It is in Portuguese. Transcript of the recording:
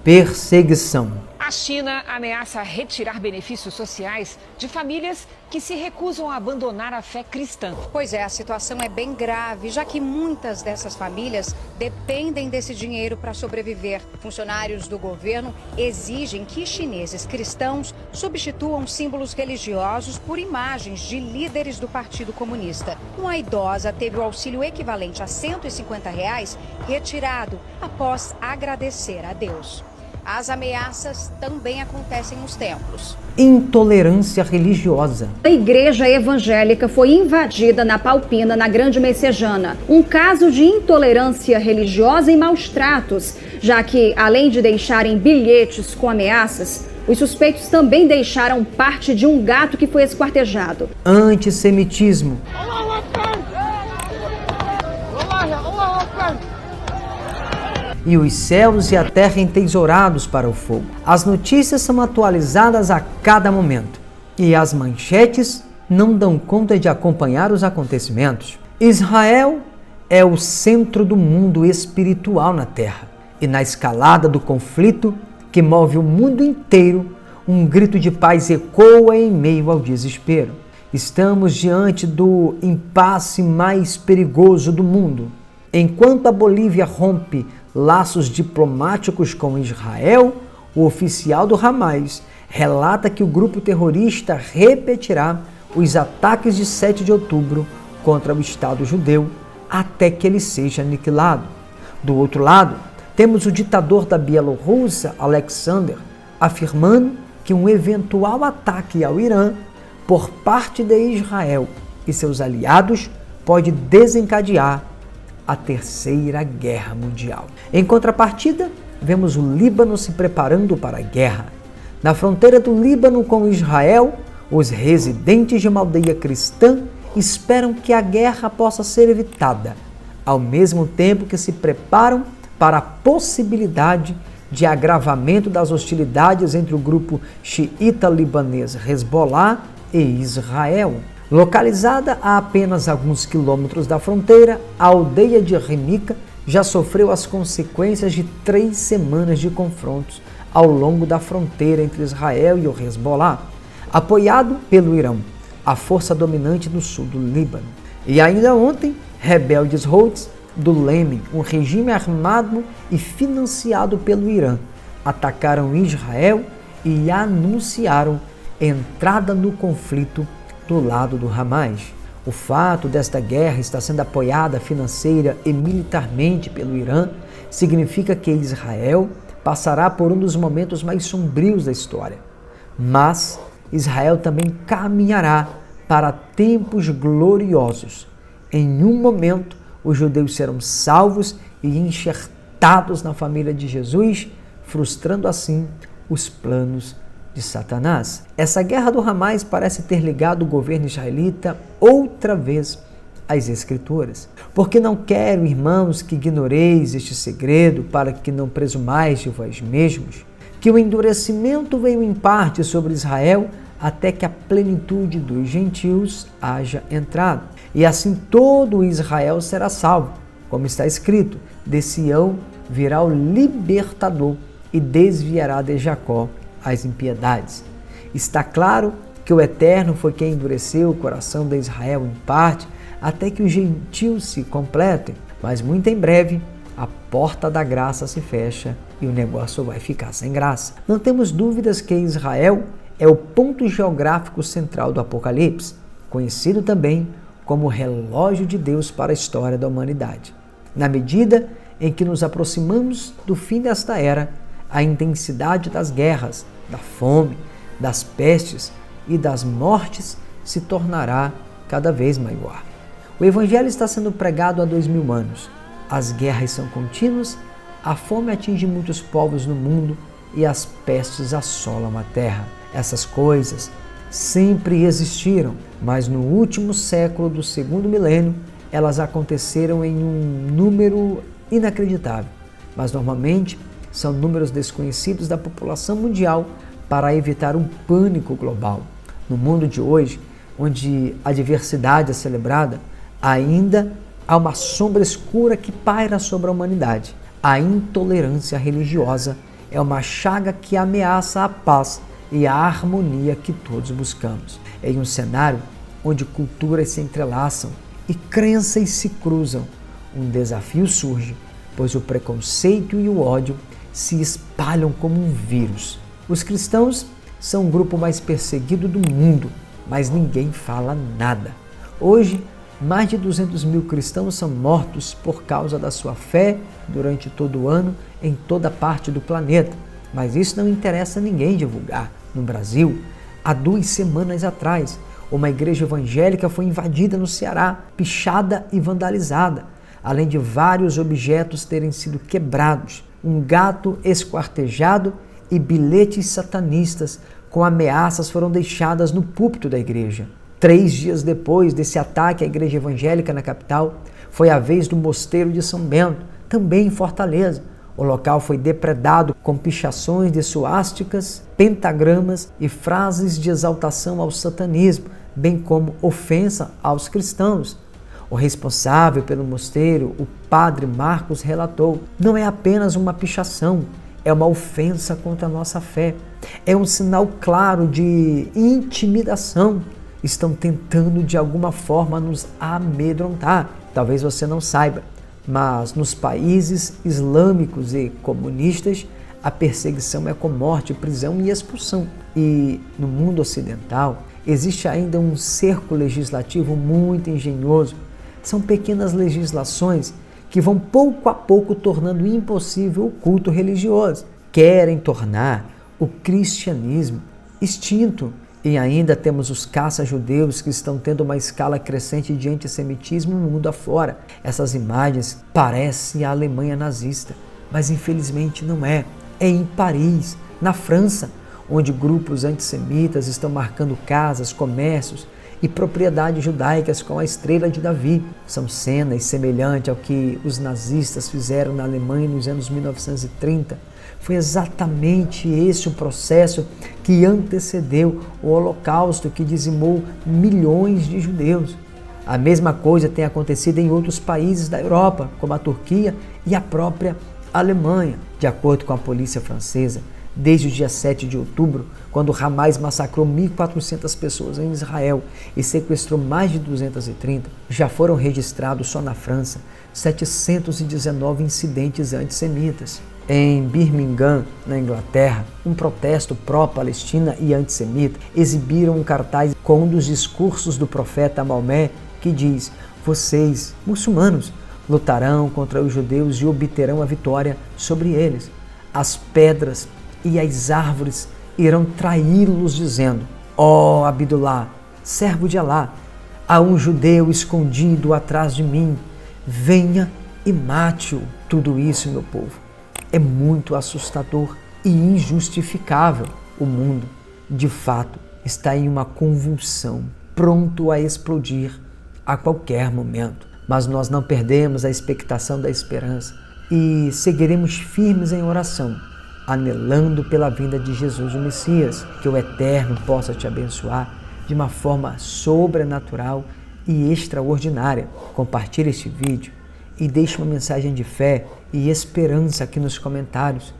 perseguição. A China ameaça retirar benefícios sociais de famílias que se recusam a abandonar a fé cristã. Pois é, a situação é bem grave, já que muitas dessas famílias dependem desse dinheiro para sobreviver. Funcionários do governo exigem que chineses cristãos substituam símbolos religiosos por imagens de líderes do Partido Comunista. Uma idosa teve o auxílio equivalente a R$150 retirado após agradecer a Deus. As ameaças também acontecem nos templos. Intolerância religiosa. A igreja evangélica foi invadida na Palpina, na Grande Messejana. Um caso de intolerância religiosa e maus tratos, já que, além de deixarem bilhetes com ameaças, os suspeitos também deixaram parte de um gato que foi esquartejado. Antissemitismo. E os céus e a terra entesourados para o fogo. As notícias são atualizadas a cada momento e as manchetes não dão conta de acompanhar os acontecimentos. Israel é o centro do mundo espiritual na terra e na escalada do conflito que move o mundo inteiro, um grito de paz ecoa em meio ao desespero. Estamos diante do impasse mais perigoso do mundo. Enquanto a Bolívia rompe laços diplomáticos com Israel, o oficial do Hamas relata que o grupo terrorista repetirá os ataques de 7 de outubro contra o Estado judeu até que ele seja aniquilado. Do outro lado, temos o ditador da Bielorrússia, Alexander, afirmando que um eventual ataque ao Irã por parte de Israel e seus aliados pode desencadear a Terceira Guerra Mundial. Em contrapartida, vemos o Líbano se preparando para a guerra. Na fronteira do Líbano com Israel, os residentes de uma aldeia cristã esperam que a guerra possa ser evitada, ao mesmo tempo que se preparam para a possibilidade de agravamento das hostilidades entre o grupo xiita libanês Hezbollah e Israel. Localizada a apenas alguns quilômetros da fronteira, a aldeia de Remica já sofreu as consequências de 3 semanas de confrontos ao longo da fronteira entre Israel e o Hezbollah, apoiado pelo Irã, a força dominante no sul do Líbano. E ainda ontem, rebeldes Houthis do Iêmen, um regime armado e financiado pelo Irã, atacaram Israel e anunciaram entrada no conflito do lado do Hamas. O fato desta guerra estar sendo apoiada financeira e militarmente pelo Irã significa que Israel passará por um dos momentos mais sombrios da história. Mas Israel também caminhará para tempos gloriosos. Em um momento, os judeus serão salvos e enxertados na família de Jesus, frustrando assim os planos de Satanás. Essa guerra do Hamas parece ter ligado o governo israelita outra vez às Escrituras. Porque não quero, irmãos, que ignoreis este segredo, para que não presumais de vós mesmos, que o endurecimento veio em parte sobre Israel até que a plenitude dos gentios haja entrado. E assim todo Israel será salvo, como está escrito: de Sião virá o libertador e desviará de Jacó as impiedades. Está claro que o Eterno foi quem endureceu o coração de Israel em parte, até que os gentios se completem, mas muito em breve a porta da graça se fecha e o negócio vai ficar sem graça. Não temos dúvidas que Israel é o ponto geográfico central do Apocalipse, conhecido também como o relógio de Deus para a história da humanidade. Na medida em que nos aproximamos do fim desta era, a intensidade das guerras, da fome, das pestes e das mortes se tornará cada vez maior. O Evangelho está sendo pregado há 2000 anos. As guerras são contínuas, a fome atinge muitos povos no mundo e as pestes assolam a terra. Essas coisas sempre existiram, mas no último século do segundo milênio, elas aconteceram em um número inacreditável, mas normalmente são números desconhecidos da população mundial para evitar um pânico global. No mundo de hoje, onde a diversidade é celebrada, ainda há uma sombra escura que paira sobre a humanidade, a intolerância religiosa é uma chaga que ameaça a paz e a harmonia que todos buscamos. Em um cenário onde culturas se entrelaçam e crenças se cruzam, um desafio surge, pois o preconceito e o ódio se espalham como um vírus. Os cristãos são o grupo mais perseguido do mundo, mas ninguém fala nada. Hoje, mais de 200 mil cristãos são mortos por causa da sua fé durante todo o ano em toda parte do planeta. Mas isso não interessa a ninguém divulgar. No Brasil, há 2 semanas atrás, uma igreja evangélica foi invadida no Ceará, pichada e vandalizada, além de vários objetos terem sido quebrados, um gato esquartejado e bilhetes satanistas com ameaças foram deixadas no púlpito da igreja. 3 dias depois desse ataque à igreja evangélica na capital, foi a vez do Mosteiro de São Bento, também em Fortaleza. O local foi depredado com pichações de suásticas, pentagramas e frases de exaltação ao satanismo, bem como ofensa aos cristãos. O responsável pelo mosteiro, o padre Marcos, relatou: não é apenas uma pichação, é uma ofensa contra a nossa fé. É um sinal claro de intimidação. Estão tentando de alguma forma nos amedrontar. Talvez você não saiba, mas nos países islâmicos e comunistas, a perseguição é com morte, prisão e expulsão. E no mundo ocidental, existe ainda um cerco legislativo muito engenhoso. São pequenas legislações que vão pouco a pouco tornando impossível o culto religioso. Querem tornar o cristianismo extinto. E ainda temos os caça-judeus que estão tendo uma escala crescente de antissemitismo no mundo afora. Essas imagens parecem a Alemanha nazista, mas infelizmente não é. É em Paris, na França, onde grupos antissemitas estão marcando casas, comércios e propriedades judaicas com a estrela de Davi. São cenas semelhantes ao que os nazistas fizeram na Alemanha nos anos 1930. Foi exatamente esse o processo que antecedeu o Holocausto, que dizimou milhões de judeus. A mesma coisa tem acontecido em outros países da Europa, como a Turquia e a própria Alemanha. De acordo com a polícia francesa, desde o dia 7 de outubro, quando Hamas massacrou 1.400 pessoas em Israel e sequestrou mais de 230, já foram registrados só na França 719 incidentes antissemitas. Em Birmingham, na Inglaterra, um protesto pró-Palestina e antissemita exibiram um cartaz com um dos discursos do profeta Maomé que diz: vocês, muçulmanos, lutarão contra os judeus e obterão a vitória sobre eles. As pedras e as árvores irão traí-los, dizendo: ó Abdullah, servo de Alá, há um judeu escondido atrás de mim, venha e mate-o. Tudo isso, meu povo, é muito assustador e injustificável. O mundo, de fato, está em uma convulsão, pronto a explodir a qualquer momento. Mas nós não perdemos a expectação da esperança e seguiremos firmes em oração, anelando pela vinda de Jesus o Messias. Que o Eterno possa te abençoar de uma forma sobrenatural e extraordinária. Compartilhe este vídeo e deixe uma mensagem de fé e esperança aqui nos comentários.